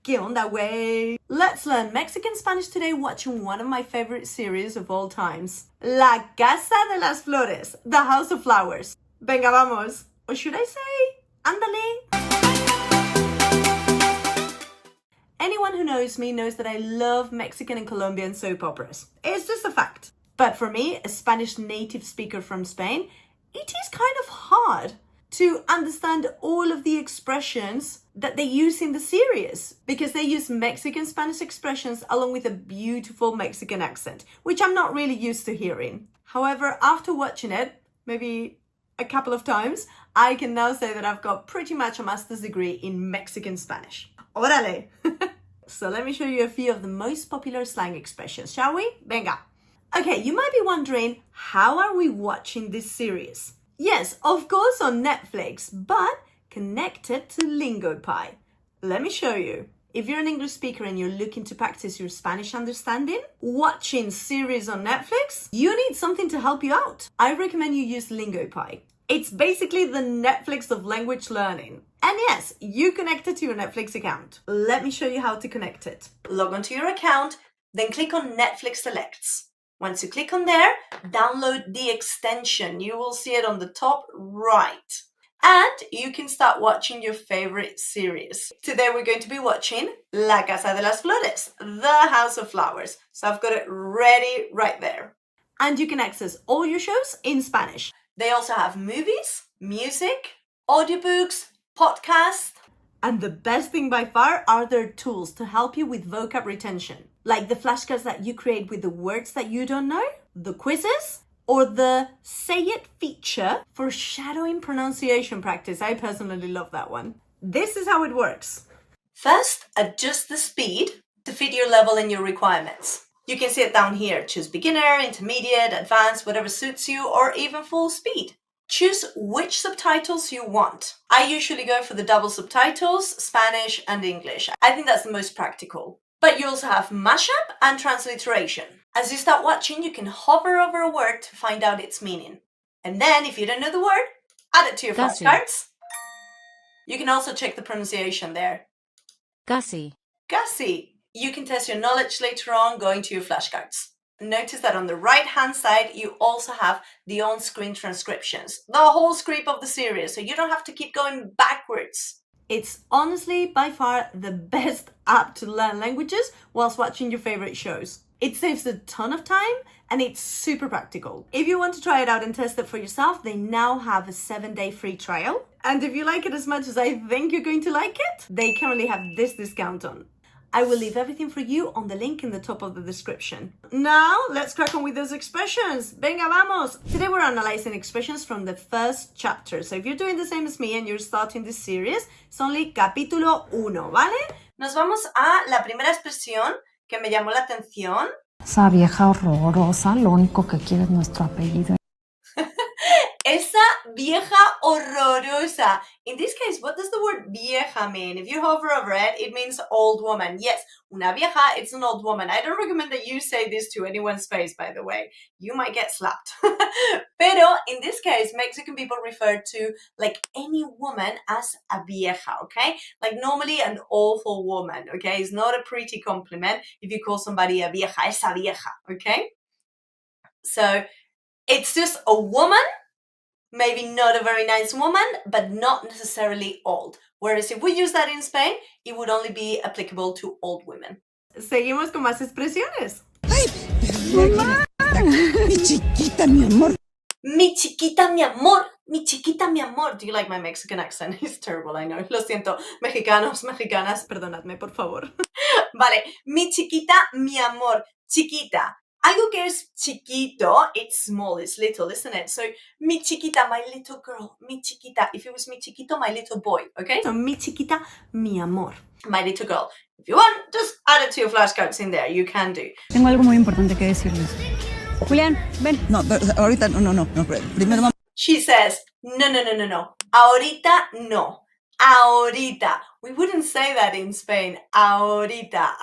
¿Qué onda, güey? Let's learn Mexican Spanish today watching one of my favorite series of all times. La Casa de las Flores, the House of Flowers. Venga, vamos. Or should I say, ándale. Anyone who knows me knows that I love Mexican and Colombian soap operas. It's just a fact. But for me, a Spanish native speaker from Spain, it is kind of hard to understand all of the expressions that they use in the series because they use Mexican Spanish expressions along with a beautiful Mexican accent, which I'm not really used to hearing. However, after watching it, maybe a couple of times, I can now say that I've got pretty much a master's degree in Mexican Spanish. Órale! So let me show you a few of the most popular slang expressions, shall we? Venga! Okay, you might be wondering, how are we watching this series? Yes, of course on Netflix, but connected to LingoPie. Let me show you. If you're an English speaker and you're looking to practice your Spanish understanding, watching series on Netflix, you need something to help you out. I recommend you use LingoPie. It's basically the Netflix of language learning. And yes, you connect it to your Netflix account. Let me show you how to connect it. Log onto your account, then click on Netflix Selects. Once you click on there, download the extension. You will see it on the top right. And you can start watching your favorite series. Today we're going to be watching La Casa de las Flores, the House of Flowers. So I've got it ready right there. And you can access all your shows in Spanish. They also have movies, music, audiobooks, podcasts. And the best thing by far are their tools to help you with vocab retention. Like the flashcards that you create with the words that you don't know, the quizzes, or the Say It feature for shadowing pronunciation practice. I personally love that one. This is how it works. First, adjust the speed to fit your level and your requirements. You can see it down here. Choose beginner, intermediate, advanced, whatever suits you, or even full speed. Choose which subtitles you want. I usually go for the double subtitles, Spanish and English. I think that's the most practical. But you also have mashup and transliteration. As you start watching, you can hover over a word to find out its meaning. And then, if you don't know the word, add it to your flashcards. You can also check the pronunciation there. Casi. Casi. You can test your knowledge later on going to your flashcards. Notice that on the right-hand side, you also have the on-screen transcriptions. The whole script of the series, so you don't have to keep going backwards. It's honestly, by far, the best app to learn languages whilst watching your favorite shows. It saves a ton of time and it's super practical. If you want to try it out and test it for yourself, they now have a 7-day free trial. And if you like it as much as I think you're going to like it, they currently have this discount on. I will leave everything for you on the link in the top of the description. Now, let's crack on with those expressions. Venga, vamos! Today we're analyzing expressions from the first chapter. So if you're doing the same as me and you're starting this series, it's only capítulo 1, ¿vale? Nos vamos a la primera expresión que me llamó la atención. Esa vieja horrorosa, lo único que quiere es nuestro apellido. Esa vieja horrorosa. In this case, what does the word vieja mean? If you hover over it, it means old woman. Yes, una vieja, it's an old woman. I don't recommend that you say this to anyone's face, by the way. You might get slapped. Pero in this case, Mexican people refer to like any woman as a vieja, okay? Like normally an awful woman, okay? It's not a pretty compliment if you call somebody a vieja, esa vieja, okay? So it's just a woman. Maybe not a very nice woman, but not necessarily old. Whereas if we use that in Spain, it would only be applicable to old women. Seguimos con más expresiones. ¡Ay! Mi chiquita, mi amor. Mi chiquita, mi amor. Mi chiquita, mi amor. Do you like my Mexican accent? It's terrible, I know. Lo siento. Mexicanos, mexicanas, perdonadme, por favor. Vale. Mi chiquita, mi amor. Chiquita. Algo que es chiquito, it's small, it's little, isn't it? So, mi chiquita, my little girl, mi chiquita. If it was mi chiquito, my little boy, okay? So, mi chiquita, mi amor, my little girl. If you want, just add it to your flashcards in there. You can do. Tengo algo muy importante que decirles. Julián, ven. No, pero ahorita no. Primero vamos. She says, no. Ahorita no. Ahorita. We wouldn't say that in Spain. Ahorita.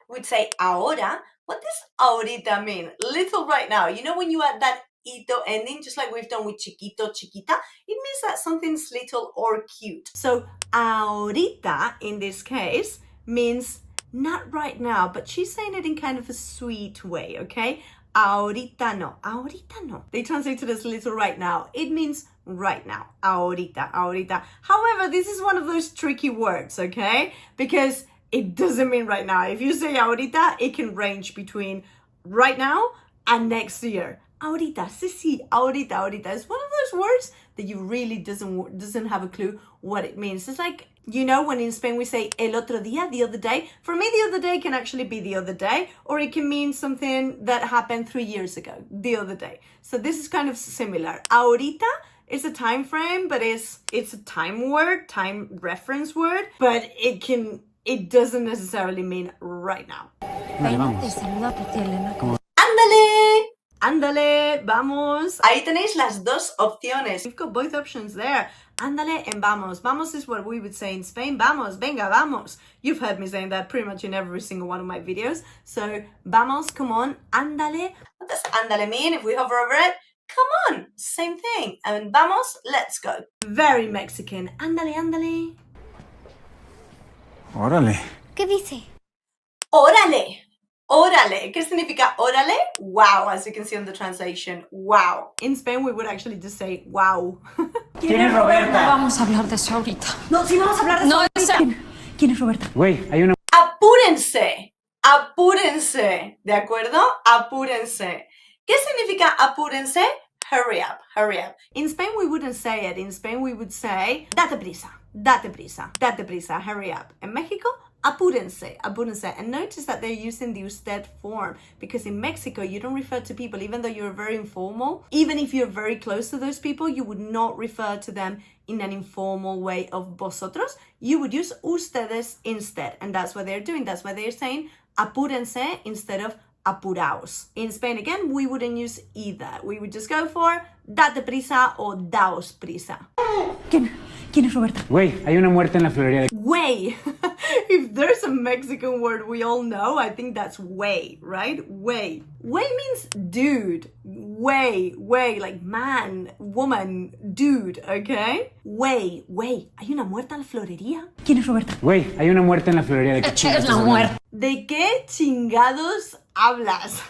We'd say ahora. What does ahorita mean? Little right now. You know when you add that ito ending, just like we've done with chiquito, chiquita, it means that something's little or cute. So ahorita, in this case, means not right now, but she's saying it in kind of a sweet way, okay? Ahorita no, ahorita no. They translated as little right now. It means right now, ahorita, ahorita. However, this is one of those tricky words, okay? Because it doesn't mean right now. If you say ahorita, it can range between right now and next year. Ahorita, sí, ahorita, ahorita. It's one of those words that you really doesn't have a clue what it means. It's like, you know, when in Spain we say el otro día, the other day. For me, the other day can actually be the other day, or it can mean something that happened 3 years ago, the other day. So this is kind of similar. Ahorita is a time frame, but it's a time word, time reference word, but it doesn't necessarily mean right now. ¡Ándale! Ándale, vamos. Ahí tenéis las dos opciones. You've got both options there. Ándale and vamos. Vamos is what we would say in Spain. Vamos, venga, vamos. You've heard me saying that pretty much in every single one of my videos. So, vamos, come on, ándale. What does ándale mean if we hover over it? Come on, same thing. And vamos, let's go. Very Mexican. Ándale, ándale. Órale. ¿Qué dice? Órale. Órale. ¿Qué significa órale? Wow, as you can see on the translation. Wow. In Spain, we would actually just say wow. ¿Quién es Roberta? No vamos a hablar de eso ahorita. No, sí vamos a hablar de No, eso. ¿Quién es Roberta? Güey, hay una... Apúrense. Apúrense. ¿De acuerdo? Apúrense. ¿Qué significa apúrense? Hurry up, hurry up. In Spain, we wouldn't say it. In Spain, we would say, date prisa, date prisa, date prisa, hurry up. In Mexico, apúrense, apúrense. And notice that they're using the usted form, because in Mexico, you don't refer to people, even though you're very informal, even if you're very close to those people, you would not refer to them in an informal way of vosotros. You would use ustedes instead. And that's what they're doing. That's why they're saying apúrense instead of apuraos. In Spain, again, we wouldn't use either. We would just go for date prisa or daos prisa. ¿Quién es Roberta? Güey, hay una muerte en la florería de... Way. If there's a Mexican word we all know, I think that's way, right? Way. Way means dude. Way, like man, woman, dude, okay? Way. Hay una muerte en la florería. ¿Quién es Roberta? Güey, hay una muerte en la florería de... Es la muerte. ¿De qué chingados hablas?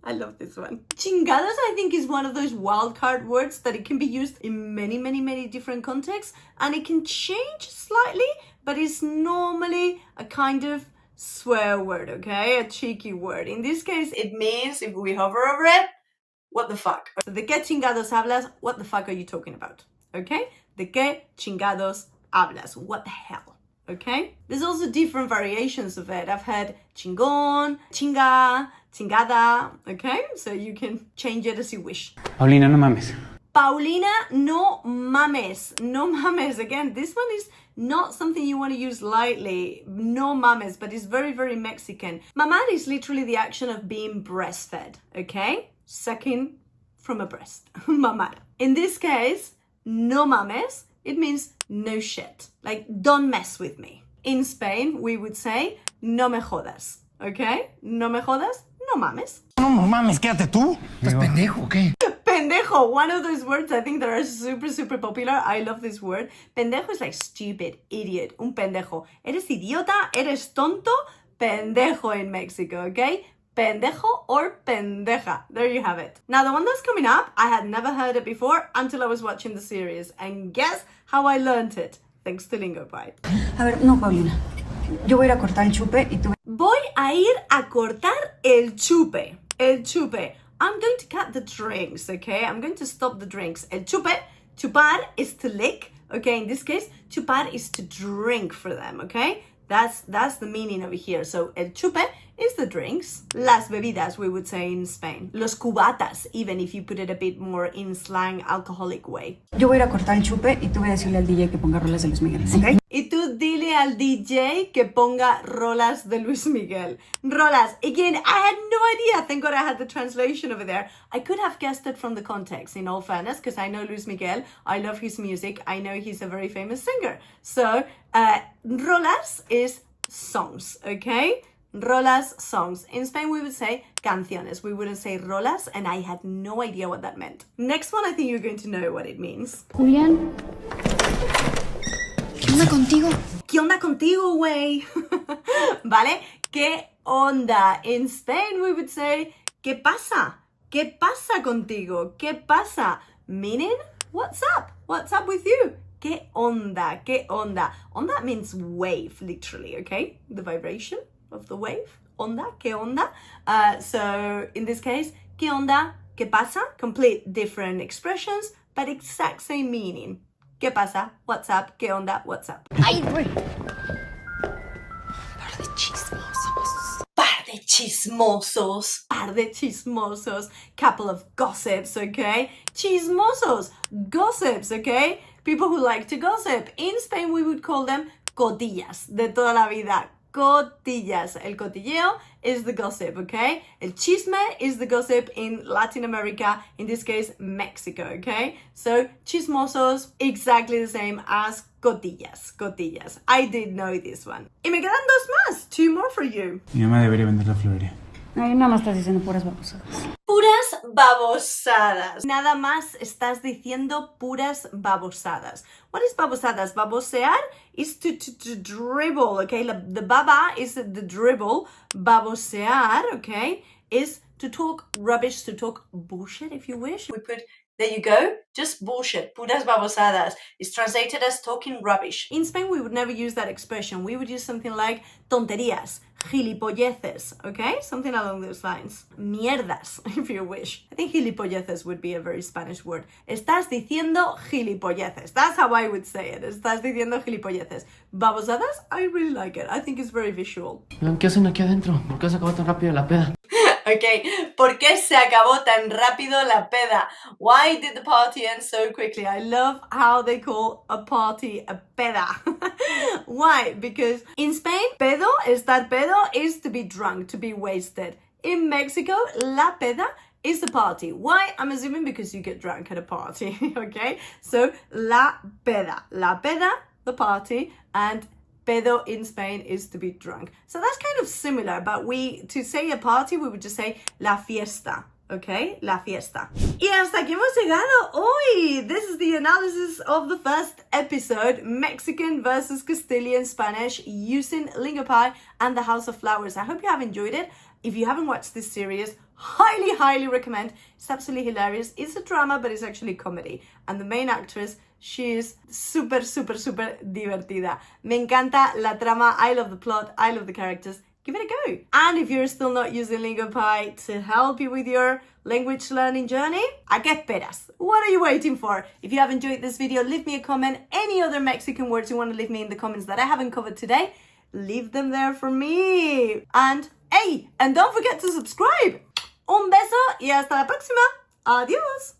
I love this one. Chingados, I think, is one of those wildcard words that it can be used in many different contexts, and it can change slightly, but it's normally a kind of swear word, okay? A cheeky word. In this case, it means, if we hover over it, what the fuck? So, ¿de qué chingados hablas? What the fuck are you talking about? Okay? ¿De qué chingados hablas? What the hell? Okay? There's also different variations of it. I've heard chingón, chinga, chingada, okay? So you can change it as you wish. Paulina, no mames. Paulina, no mames. No mames. Again, this one is not something you want to use lightly. No mames, but it's very Mexican. Mamar is literally the action of being breastfed, okay? Sucking from a breast. Mamar. In this case, no mames, it means no shit. Like, don't mess with me. In Spain, we would say, no me jodas. Okay? No me jodas, no mames. No mames, quédate tú. ¿Estás pendejo o qué? Pendejo, one of those words I think that are super popular. I love this word. Pendejo is like stupid, idiot, un pendejo. Eres idiota, eres tonto, pendejo in Mexico, okay? Pendejo or pendeja. There you have it. Now, the one that's coming up, I had never heard it before until I was watching the series. And guess how I learned it? Thanks to Lingo Pride. A ver, no, Paulina. Yo voy a ir a cortar el chupe y tú... Voy a ir a cortar el chupe. El chupe. I'm going to cut the drinks, okay? I'm going to stop the drinks. El chupe, chupar is to lick, okay? In this case, chupar is to drink for them, okay? That's the meaning over here. So, el chupe is the drinks. Las bebidas, we would say in Spain. Los cubatas, even if you put it a bit more in slang, alcoholic way. Yo voy a ir a cortar el chupe y tú voy a decirle al DJ que ponga rolas de Luis Miguel, ¿ok? Y tú dile al DJ que ponga rolas de Luis Miguel. Rolas. Again, I had no idea. Thank God I had the translation over there. I could have guessed it from the context, in all fairness, because I know Luis Miguel. I love his music. I know he's a very famous singer. So, rolas is songs, okay? Rolas, songs. In Spain, we would say canciones. We wouldn't say rolas, and I had no idea what that meant. Next one, I think you're going to know what it means. Julián. ¿Qué onda contigo? ¿Qué onda contigo, güey? ¿Vale? ¿Qué onda? In Spain we would say, ¿qué pasa? ¿Qué pasa contigo? ¿Qué pasa? Meaning, what's up? What's up with you? ¿Qué onda? ¿Qué onda? Onda means wave, literally, okay? The vibration of the wave. Onda, ¿qué onda? So in this case, ¿qué onda? ¿Qué pasa? Complete different expressions, but exact same meaning. ¿Qué pasa? What's up? ¿Qué onda? What's up? ¡Ay, güey! Par de chismosos, couple of gossips, okay? Chismosos, gossips, okay? People who like to gossip. In Spain we would call them cotillas, de toda la vida. Cotillas. El cotilleo is the gossip, okay? El chisme is the gossip in Latin America, in this case, Mexico, okay? So, chismosos, exactly the same as cotillas, cotillas. I did know this one. Y me quedan dos más, 2 more for you. Mi mamá debería vender la florería. Ay, nada más estás diciendo puras babosadas. Puras babosadas. Nada más estás diciendo puras babosadas. What is babosadas? Babosear is to dribble, okay? The baba is the dribble. Babosear, okay, is to talk rubbish, to talk bullshit, if you wish. We put, there you go, just bullshit. Puras babosadas is translated as talking rubbish. In Spain, we would never use that expression. We would use something like tonterías, gilipolleces, okay? Something along those lines. Mierdas, if you wish. I think gilipolleces would be a very Spanish word. Estás diciendo gilipolleces. That's how I would say it. Estás diciendo gilipolleces. Babosadas, I really like it. I think it's very visual. ¿Qué hacen aquí adentro? ¿Por qué se acabó tan rápido la peda? Okay, ¿por qué se acabó tan rápido la peda? Why did the party end so quickly? I love how they call a party a peda. Why? Because in Spain, pedo, estar pedo, is to be drunk, to be wasted. In Mexico, la peda is the party. Why? I'm assuming because you get drunk at a party, okay? So, la peda, the party, and pedo in Spain is to be drunk. So that's kind of similar, but to say a party, we would just say la fiesta, okay? La fiesta. Y hasta aquí hemos llegado hoy. This is the analysis of the first episode, Mexican versus Castilian Spanish, using Lingopie and the House of Flowers. I hope you have enjoyed it. If you haven't watched this series, highly recommend. It's absolutely hilarious. It's a drama, but it's actually comedy. And the main actress, she is super divertida. Me encanta la trama. I love the plot. I love the characters. Give it a go. And if you're still not using Lingopie to help you with your language learning journey, ¿a qué esperas? What are you waiting for? If you have enjoyed this video, leave me a comment. Any other Mexican words you want to leave me in the comments that I haven't covered today, leave them there for me. And hey, and don't forget to subscribe. Un beso y hasta la próxima. Adiós.